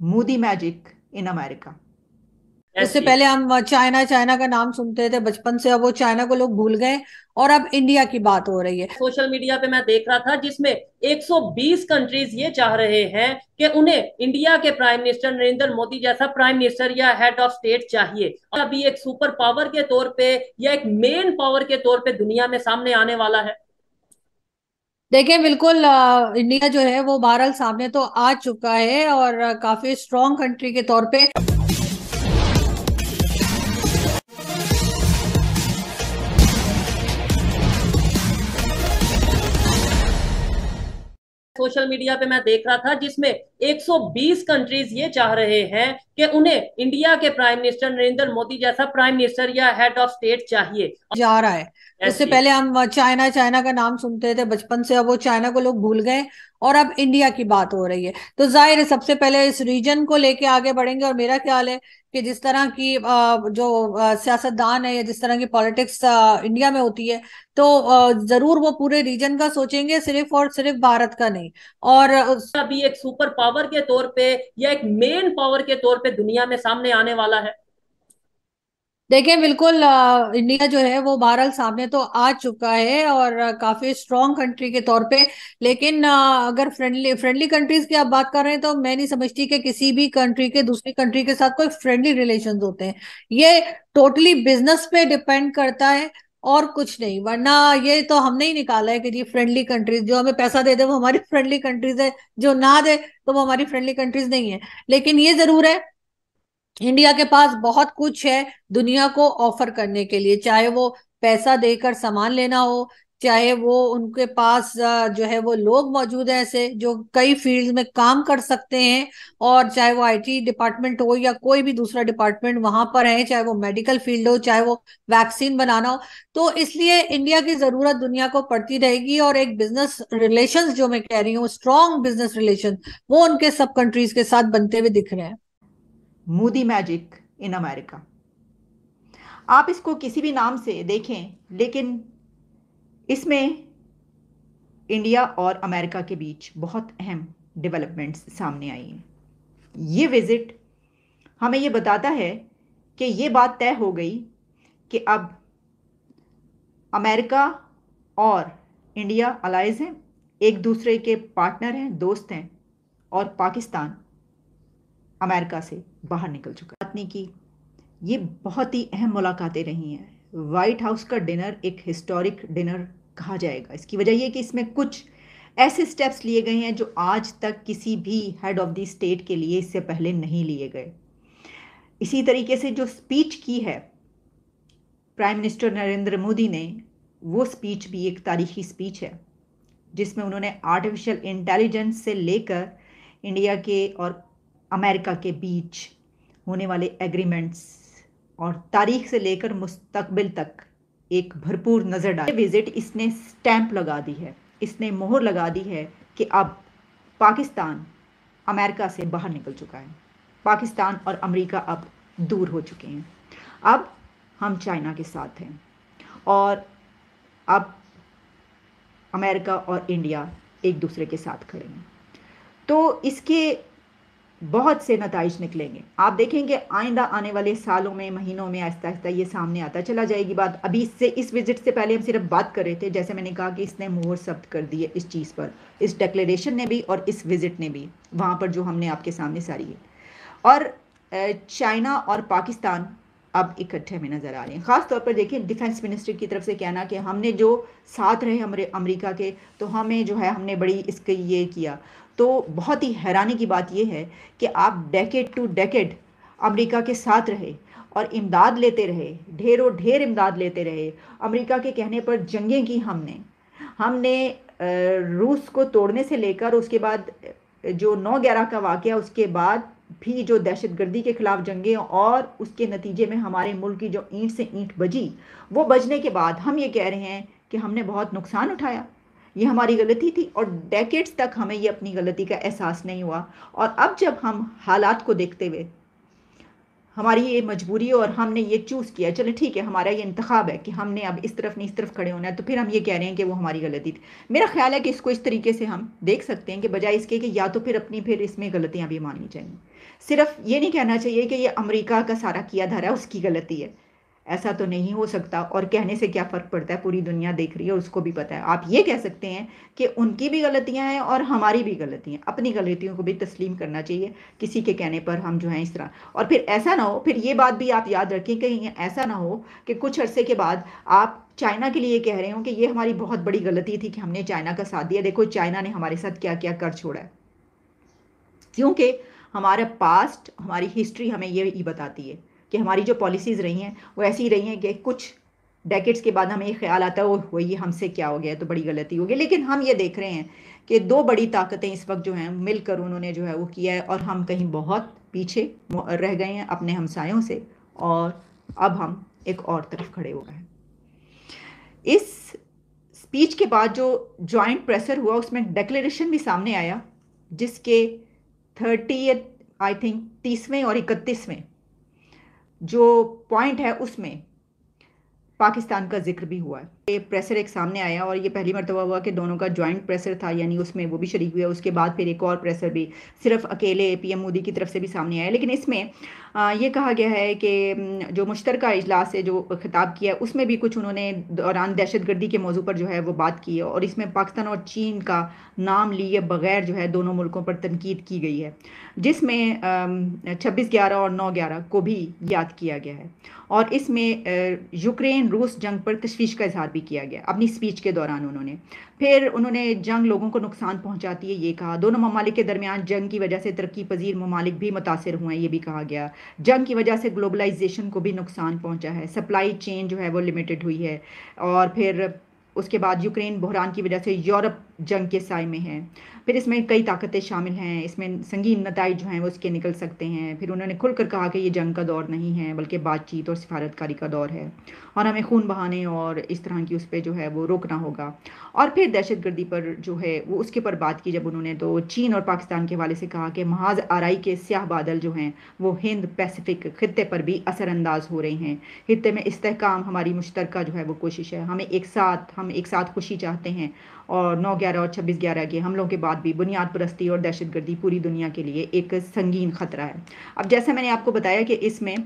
Moody magic in America. उससे ऐसी पहले हम चाइना चाइना का नाम सुनते थे बचपन से, अब वो चाइना को लोग भूल गए और अब इंडिया की बात हो रही है। सोशल मीडिया पे मैं देख रहा था जिसमें 120 कंट्रीज ये चाह रहे हैं कि उन्हें इंडिया के प्राइम मिनिस्टर नरेंद्र मोदी जैसा प्राइम मिनिस्टर या हेड ऑफ स्टेट चाहिए, और अभी एक सुपर पावर के तौर पे या एक मेन पावर के तौर पे दुनिया में सामने आने वाला है। देखिए बिल्कुल, इंडिया जो है वो बहरहाल सामने तो आ चुका है और काफी स्ट्रॉन्ग कंट्री के तौर पे। सोशल मीडिया पे मैं देख रहा था जिसमें 120 कंट्रीज ये चाह रहे हैं कि उन्हें इंडिया के प्राइम मिनिस्टर नरेंद्र मोदी जैसा प्राइम मिनिस्टर या हेड ऑफ स्टेट चाहिए। जा रहा है। उससे ऐसी पहले हम चाइना चाइना का नाम सुनते थे बचपन से, अब वो चाइना को लोग भूल गए और अब इंडिया की बात हो रही है। तो जाहिर है सबसे पहले इस रीजन को लेके आगे बढ़ेंगे, और मेरा ख्याल है कि जिस तरह की जो सियासतदान है या जिस तरह की पॉलिटिक्स इंडिया में होती है, तो जरूर वो पूरे रीजन का सोचेंगे, सिर्फ और सिर्फ भारत का नहीं। और अभी एक सुपर पावर के तौर पे या एक मेन पावर के तौर पे दुनिया में सामने आने वाला है। देखिए बिल्कुल, इंडिया जो है वो बहरहाल सामने तो आ चुका है और काफी स्ट्रॉन्ग कंट्री के तौर पे। लेकिन अगर फ्रेंडली फ्रेंडली कंट्रीज की आप बात कर रहे हैं तो मैं नहीं समझती कि किसी भी कंट्री के दूसरी कंट्री के साथ कोई फ्रेंडली रिलेशंस होते हैं। ये टोटली बिजनेस पे डिपेंड करता है और कुछ नहीं। वरना ये तो हमने ही निकाला है कि जी फ्रेंडली कंट्रीज, जो हमें पैसा दे दे वो हमारी फ्रेंडली कंट्रीज है, जो ना दे तो वो हमारी फ्रेंडली कंट्रीज नहीं है। लेकिन ये जरूर है, इंडिया के पास बहुत कुछ है दुनिया को ऑफर करने के लिए, चाहे वो पैसा देकर सामान लेना हो, चाहे वो उनके पास जो है वो लोग मौजूद हैं ऐसे जो कई फील्ड में काम कर सकते हैं, और चाहे वो आईटी डिपार्टमेंट हो या कोई भी दूसरा डिपार्टमेंट वहां पर है, चाहे वो मेडिकल फील्ड हो, चाहे वो वैक्सीन बनाना हो। तो इसलिए इंडिया की जरूरत दुनिया को पड़ती रहेगी, और एक बिजनेस रिलेशंस जो मैं कह रही हूँ, स्ट्रॉन्ग बिजनेस रिलेशन, वो उनके सब कंट्रीज के साथ बनते हुए दिख रहे हैं। Moody magic in America. आप इसको किसी भी नाम से देखें, लेकिन इसमें इंडिया और अमेरिका के बीच बहुत अहम डेवलपमेंट्स सामने आई हैं। ये विजिट हमें ये बताता है कि ये बात तय हो गई कि अब अमेरिका और इंडिया अलाइज हैं, एक दूसरे के पार्टनर हैं, दोस्त हैं, और पाकिस्तान अमेरिका से बाहर निकल चुका है। पत्नी की ये बहुत ही अहम मुलाकातें रही हैं। वाइट हाउस का डिनर एक हिस्टोरिक डिनर कहा जाएगा। इसकी वजह यह कि इसमें कुछ ऐसे स्टेप्स लिए गए हैं जो आज तक किसी भी हेड ऑफ द स्टेट के लिए इससे पहले नहीं लिए गए। इसी तरीके से जो स्पीच की है प्राइम मिनिस्टर नरेंद्र मोदी ने, वो स्पीच भी एक तारीखी स्पीच है, जिसमें उन्होंने आर्टिफिशियल इंटेलिजेंस से लेकर इंडिया के और अमेरिका के बीच होने वाले एग्रीमेंट्स और तारीख से लेकर मुस्तकबिल तक एक भरपूर नज़र डाली। विजिट इसने स्टैंप लगा दी है, इसने मोहर लगा दी है कि अब पाकिस्तान अमेरिका से बाहर निकल चुका है। पाकिस्तान और अमेरिका अब दूर हो चुके हैं। अब हम चाइना के साथ हैं, और अब अमेरिका और इंडिया एक दूसरे के साथ खड़े हैं। तो इसके बहुत से नताइज निकलेंगे। आप देखेंगे आइंदा आने वाले सालों में, महीनों में आहिस्ता आहिस्ता ये सामने आता चला जाएगी बात। अभी इससे, इस विजिट से पहले हम सिर्फ बात कर रहे थे, जैसे मैंने कहा कि इसने मुहर सब्त कर दी है इस चीज़ पर, इस डिक्लेरेशन ने भी और इस विजिट ने भी, वहाँ पर जो हमने आपके सामने सारी है। और चाइना और पाकिस्तान अब इकट्ठे में नज़र आ रहे हैं। ख़ास तौर पर देखिए डिफेंस मिनिस्टर की तरफ से कहना कि हमने जो साथ रहे हमारे अमेरिका के, तो हमें जो है हमने बड़ी इसके ये किया। तो बहुत ही हैरानी की बात यह है कि आप डेकेड टू डेकेड अमेरिका के साथ रहे और इमदाद लेते रहे, ढेरों ढेर इमदाद लेते रहे। अमेरिका के कहने पर जंगें की हमने हमने रूस को तोड़ने से लेकर उसके बाद जो 9/11 का वाक़या, उसके बाद भी जो दहशतगर्दी के खिलाफ जंगें, और उसके नतीजे में हमारे मुल्क की जो ईंट से ईंट बजी, वो बजने के बाद हम ये कह रहे हैं कि हमने बहुत नुकसान उठाया, ये हमारी गलती थी, और डेकेड्स तक हमें ये अपनी गलती का एहसास नहीं हुआ। और अब जब हम हालात को देखते हुए हमारी ये मजबूरी है और हमने ये चूज़ किया, चलो ठीक है, हमारा ये इंतखाब है कि हमने अब इस तरफ नहीं इस तरफ खड़े होना है, तो फिर हम ये कह रहे हैं कि वो हमारी गलती थी। मेरा ख्याल है कि इसको इस तरीके से हम देख सकते हैं कि बजाय इसके कि या तो फिर अपनी फिर इसमें गलतियां भी माननी चाहिए। सिर्फ ये नहीं कहना चाहिए कि ये अमेरिका का सारा किया धरा है, उसकी गलती है। ऐसा तो नहीं हो सकता, और कहने से क्या फ़र्क पड़ता है, पूरी दुनिया देख रही है और उसको भी पता है। आप ये कह सकते हैं कि उनकी भी गलतियां हैं और हमारी भी गलतियां, अपनी गलतियों को भी तस्लीम करना चाहिए, किसी के कहने पर हम जो है इस तरह। और फिर ऐसा ना हो, फिर ये बात भी आप याद रखें कहीं ऐसा ना हो कि कुछ अरसे के बाद आप चाइना के लिए कह रहे हो कि ये हमारी बहुत बड़ी गलती थी कि हमने चाइना का साथ दिया, देखो चाइना ने हमारे साथ क्या क्या कर छोड़ा है। क्योंकि हमारा पास्ट, हमारी हिस्ट्री हमें ये बताती है कि हमारी जो पॉलिसीज़ रही हैं वो ऐसी रही हैं कि कुछ डेकेड्स के बाद हमें ये ख्याल आता है वो ये हमसे क्या हो गया, तो बड़ी गलती हो गई। लेकिन हम ये देख रहे हैं कि दो बड़ी ताकतें इस वक्त जो हैं मिलकर उन्होंने जो है वो किया है, और हम कहीं बहुत पीछे रह गए हैं अपने हमसायों से, और अब हम एक और तरफ खड़े हो गए हैं। इस स्पीच के बाद जो जॉइंट प्रेशर हुआ उसमें डिक्लेरेशन भी सामने आया, जिसके 30 आई थिंक 30वें और 31वें जो पॉइंट है उसमें पाकिस्तान का जिक्र भी हुआ है। ये प्रेशर एक सामने आया और ये पहली मरतबा हुआ कि दोनों का जॉइंट प्रेशर था, यानी उसमें वो भी शरीक हुआ। उसके बाद फिर एक और प्रेशर भी सिर्फ अकेले पीएम मोदी की तरफ से भी सामने आया। लेकिन इसमें ये कहा गया है कि जो मुश्तरका इजलास से जो खिताब किया उसमें भी कुछ उन्होंने दौरान दहशतगर्दी के मौजू पर जो है वो बात की है, और इसमें पाकिस्तान और चीन का नाम लिए बगैर जो है दोनों मुल्कों पर तनकीद की गई है, जिसमें 26/11 और 9/11 को भी याद किया गया है। और इसमें यूक्रेन रूस जंग पर तशवीश का इजहार भी किया गया अपनी स्पीच के दौरान। उन्होंने जंग लोगों को नुकसान पहुंचाती है ये कहा। दोनों ममालिक के दरमियान जंग की वजह से तरक्की पजीर ममालिक भी मुतासिर हुए हैं, ये भी कहा गया। जंग की वजह से ग्लोबलाइजेशन को भी नुकसान पहुंचा है, सप्लाई चेन जो है वो लिमिटेड हुई है। और फिर उसके बाद यूक्रेन बहरान की वजह से यूरोप जंग के साए में है। फिर इसमें कई ताकतें शामिल हैं, इसमें संगीन नताइज जो हैं वो उसके निकल सकते हैं। फिर उन्होंने खुलकर कहा कि ये जंग का दौर नहीं है बल्कि बातचीत और सिफारतकारी का दौर है, और हमें खून बहाने और इस तरह की उस पर जो है वो रोकना होगा। और फिर दहशतगर्दी पर जो है वो उसके पर बात की जब उन्होंने, तो चीन और पाकिस्तान के हवाले से कहा कि महज आराई के स्याह बादल जो हैं वो हिंद पैसिफिक खित्ते पर भी असरअंदाज हो रहे हैं। खित्ते में इस्तेहकाम हमारी मुश्तरका जो है वो कोशिश है, हम एक साथ खुशी चाहते हैं। और 9/11 और 26/11 के हमलों के बाद भी बुनियाद परस्ती और दहशतगर्दी पूरी दुनिया के लिए एक संगीन खतरा है। अब जैसा मैंने आपको बताया कि इसमें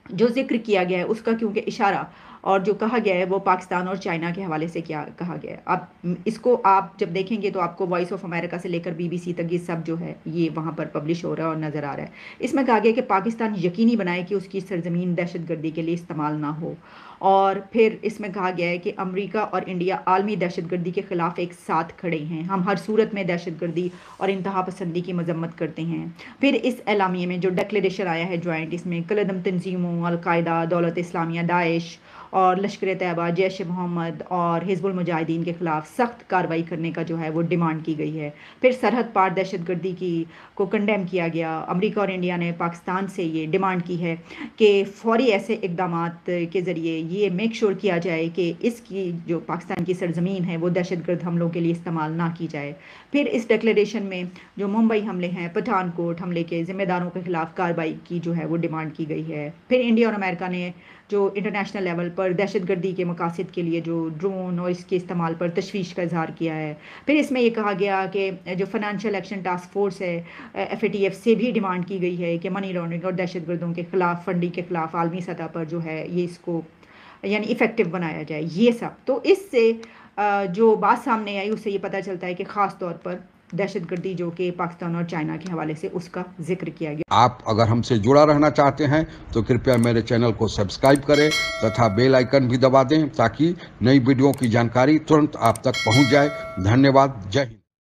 जो जिक्र किया गया है उसका क्योंकि इशारा और जो कहा गया है वो पाकिस्तान और चाइना के हवाले से क्या कहा गया है। अब इसको आप जब देखेंगे तो आपको वॉइस ऑफ अमेरिका से लेकर BBC तक ये सब जो है ये वहाँ पर पब्लिश हो रहा है और नज़र आ रहा है। इसमें कहा गया कि पाकिस्तान यकीनी बनाए कि उसकी सरजमीन दहशतगर्दी के लिए इस्तेमाल ना हो। और फिर इसमें कहा गया है कि अमेरिका और इंडिया आलमी दहशतगर्दी के ख़िलाफ़ एक साथ खड़े हैं, हम हर सूरत में दहशतगर्दी और इंतहा पसंदी की मजम्मत करते हैं। फिर इस एलामिया में जो डिक्लेरेशन आया है जॉइंट, इसमें कलदम तंजीमों अलकायदा, दौलत इस्लामिया, दाइश और लश्कर तैयबा, जैश मोहम्मद और हिजबुल मुजाहिदीन के ख़िलाफ़ सख्त कार्रवाई करने का जो है वो डिमांड की गई है। फिर सरहद पार दहशतगर्दी को कंडेम किया गया। अमेरिका और इंडिया ने पाकिस्तान से ये डिमांड की है कि फ़ौरी ऐसे इक़दाम के ज़रिए ये मेक श्योर किया जाए कि इसकी जो पाकिस्तान की सरजमीन है वो दहशतगर्द हमलों के लिए इस्तेमाल ना की जाए। फिर इस डिक्लेरेशन में जो मुंबई हमले हैं, पठानकोट हमले के ज़िम्मेदारों के ख़िलाफ़ कार्रवाई की जो है वो डिमांड की गई है। फिर इंडिया और अमेरिका ने जो इंटरनेशनल लेवल पर दहशतगर्दी के मकासद के लिए जो ड्रोन और इसके इस्तेमाल पर तशवीश का इजहार किया है। फिर इसमें यह कहा गया कि जो फाइनेंशियल एक्शन टास्क फोर्स है FATF से भी डिमांड की गई है कि मनी लॉन्ड्रिंग और दहशतगर्दों के ख़िलाफ़, फंडिंग के ख़िलाफ़ आलमी सतह पर जो है ये इसको यानी इफ़ेक्टिव बनाया जाए। ये सब तो इससे जो बात सामने आई उससे ये पता चलता है कि ख़ास तौर पर दहशतगर्दी जो कि पाकिस्तान और चाइना के हवाले से उसका जिक्र किया गया। आप अगर हमसे जुड़ा रहना चाहते हैं तो कृपया मेरे चैनल को सब्सक्राइब करें तथा बेल आइकन भी दबा दें ताकि नई वीडियो की जानकारी तुरंत आप तक पहुंच जाए। धन्यवाद। जय हिंद।